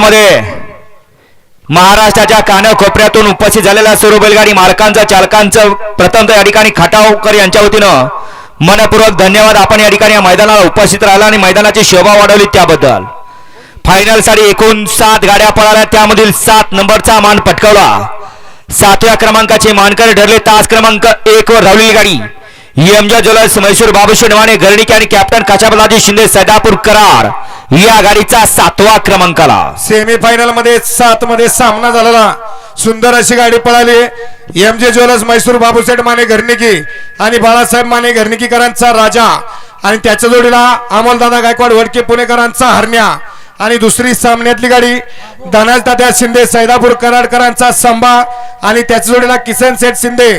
मैदानामध्ये महाराष्ट्राच्या कानाकोपऱ्यातून उपस्थित झालेल्या सर्व बैलगाडी मालकांचं चालकांचं प्रथम या ठिकाणी खटावकर यांच्या वतीनं मनपूर्वक धन्यवाद. आपण या ठिकाणी मैदानाला उपस्थित राहिला आणि मैदानाची शोभा वाढवली त्याबद्दल. फायनल साठी एकूण 7 गाड्या पळाल्या, त्यामधील 7 नंबरचा मान पटकावला. 7व्या क्रमांकाचे मानकरी ठरले तास क्रमांक 1 वर धावलेली गाडी एमजे ज्वेलर्स मैसूर बाबूशेठ माने गर्णिके आणि कॅप्टन काशाबलाजी शिंदे सैदापूर कराड या गाडीचा 7वा क्रमांकाला. सेमीफायनल मध्ये 7 मध्ये सामना झालेला. सुंदर अशी गाडी पळाली. एमजे ज्वेलर्स मैसूर बाबूशेठ माने गर्णिके आणि बाळासाहेब माने गर्णिकेकरांचा राजा आणि त्याच्या जोडीला अमोलदादा गायकवाड वडके पुणेकरांचा हरण्या आणि दुसरी सामन्यातली गाडी धनाजदादा शिंदे सैदापूर कराडकरांचा संभा आणि त्याच्या जोडीला किसन सेठ शिंदे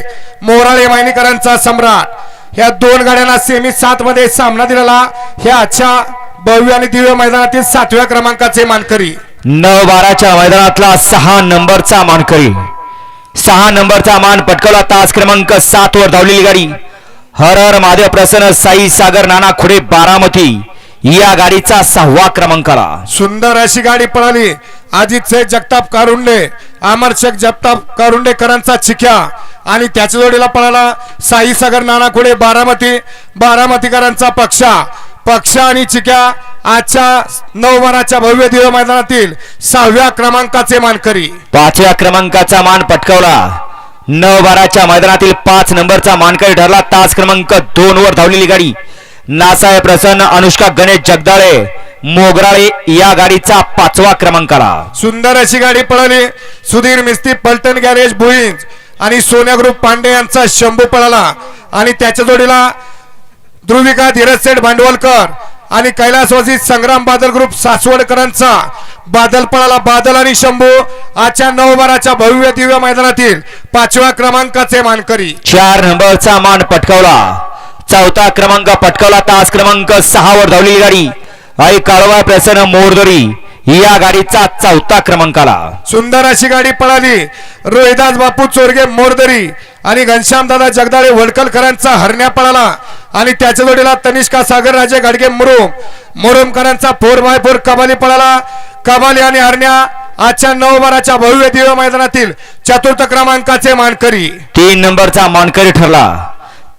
मोराळे मायनीकरांचा सम्राट. ह्या 2 गाड्यांना सेमी 7 मध्ये सामना दिलेला. ह्या आजच्या भव्य आणि दिव्य मैदानातील 7व्या क्रमांकाचे मानकरी 9-12च्या मैदानातला 6 नंबरचा मानकरी 6 नंबरचा मान पटकावला. तास क्रमांक 7 वर धावलेली गाडी हर हर महादेव प्रसन्न साई सागर नाना खुडे बारामती या गाडीचा 6वा क्रमांकाला. सुंदर अशी गाडी पळाली. अजित शेख जगताप कारुंडे अमर शेख जगताप कारुंडेकरांचा चिख्या आणि त्याच्या जोडीला पळाला साई सागर नाना खुडे बारामतीकरांचा पक्षा आणि चिक्या आजच्या 9-12च्या भव्य दिव्य मैदानातील 6व्या क्रमांकाचे मानकरी. 5व्या क्रमांकाचा मान पटकावला. 9-12च्या मैदानातील 5 नंबरचा मानकरी ठरला. तास क्रमांक 2 वर धावलेली गाडी नासाहेब प्रसन्न अनुष्का गणेश जगदाळे मोगराळे या गाडीचा 5वा क्रमांकाला. सुंदर अशी गाडी पळाली. सुधीर मिस्त्री पलटण गॅरेज भुईंज आणि सोन्या ग्रुप पांडे यांचा शंभू पळाला आणि त्याच्या जोडीला ध्रुविका धीरज सेठ भांडवलकर आणि कैलासवासी संग्राम बादल ग्रुप सासवडकरांचा बादल पळाला. बादल आणि शंभू आजच्या 9-12च्या भव्य दिव्य मैदानातील 5व्या क्रमांकाचे मानकरी. 4 नंबरचा मान पटकावला. 4था क्रमांक पटकावला. तास क्रमांक 6 वर धावलेली गाडी आई काळवा प्रसन्न मोरदरी या गाडीचा 4था क्रमांकाला. सुंदर अशी गाडी पळाली. रोहिदास बापू चोरगे मोरदरी आणि घनश्याम दादा जगदाळे वडकलकरांचा हरण्या पळाला आणि त्याच्या जोडीला तनिष्का सागर राजे गाडगे मुरुमकरांचा 4x4 कबाली पळाला. कबाली आणि हरण्या आजच्या 9-12च्या भव्य दिव्य मैदानातील 4th क्रमांकाचे मानकरी. 3 नंबरचा मानकरी ठरला.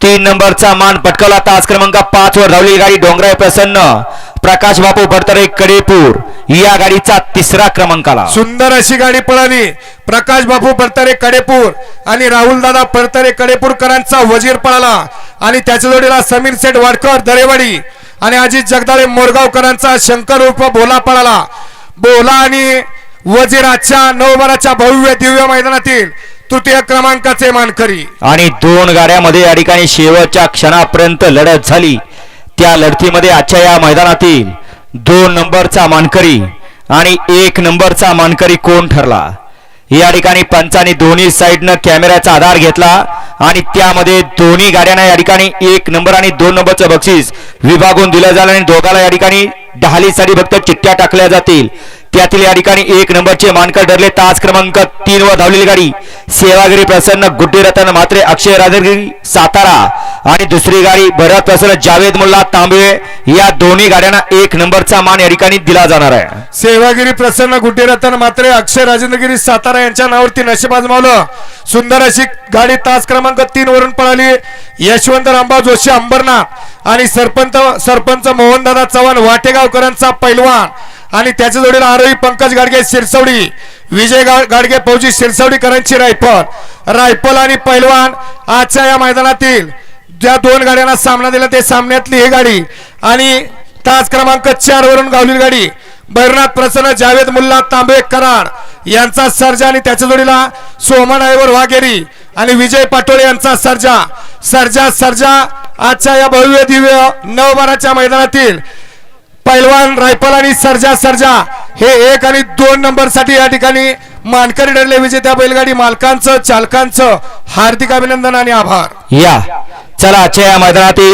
3 नंबरचा मान पटकावला. तास क्रमांक 5 वर धावलेली गाडी डोंगराळे प्रसन्न प्रकाश बापू बडतरे कडेपूर या गाडीचा 3रा क्रमांकाला. सुंदर अशी गाडी पळाली. प्रकाश बापू बडतरे कडेपूर आणि राहुल दादा बडतरे कडेपूरकरांचा वजीर पळाला आणि त्याच्या जोडीला समीर सेठ वाडकर दरेवाडी आणि अजित जगदाळे मोरगावकरांचा शंकर उर्फ भोला पळाला. भोला आणि वजीर आजच्या 9-12च्या भव्य दिव्य मैदानातील 3य क्रमांकाचे मानकरी. आणि 2 गाड्यामध्ये या ठिकाणी शेवटच्या क्षणापर्यंत लढत झाली. त्या लढतीमध्ये आजच्या या मैदानातील 2 नंबरचा मानकरी आणि 1 नंबरचा मानकरी कोण ठरला या ठिकाणी पंचांनी दोन्ही साइडनं कॅमेऱ्याचा आधार घेतला आणि त्यामध्ये दोन्ही गाड्यांना या ठिकाणी 1 नंबर आणि 2 नंबरचं बक्षीस विभागून दिलं झालं आणि दोघाला या ठिकाणी ढालीसाठी फक्त चिठ्ठ्या टाकल्या जातील. त्यातील या ठिकाणी 1 नंबरचे मानकर ठरले. तास क्रमांक 3 वर धावलेली गाडी सेवागिरी प्रसन्न गुड्डी रतन म्हात्रे अक्षय राजगिरी सातारा आणि दुसरी गाडी भरत प्रसन्न जावेद मुल्ला तांबे या दोन्ही गाड्यांना 1 नंबरचा मान या ठिकाणी दिला जाणार आहे. सेवागिरी प्रसन्न गुड्डी रतन म्हात्रे अक्षय राजेंद्रगिरी सातारा यांच्या नावावरती नशीब आजमावलं. सुंदर अशी गाडी तास क्रमांक 3 वरून पळाली. यशवंत रामभाऊ जोशी अंबरनाथ आणि सरपंच मोहनदादा चव्हाण वाटेगावकरांचा पैलवान आणि त्याच्या जोडीला आरोही पंकज गाडगे शिरसवडी विजय गाडगे फौजी शिरसवडीकरांची रायफल आणि पैलवान आजच्या या मैदानातील ज्या 2 गाड्यांना सामना दिला ते सामन्यातली ही गाडी आणि तास क्रमांक 4 वरून गावलेली गाडी भैरनाथ प्रसन्न जावेद मुल्ला तांबे कराड यांचा सर्जा आणि त्याच्या जोडीला सोमन आयवर वाघेरी आणि विजय पाटोळे यांचा सर्जा आजच्या या भव्य दिव्य 9-12च्या मैदानातील पैलवान रायफल आणि सर्जा हे 1 आणि 2 नंबर साठी या ठिकाणी मानकरी ठरले. विजेत्या बैलगाडी मालकांचं चालकांचं हार्दिक अभिनंदन आणि आभार. या चला आजच्या या मैदानातील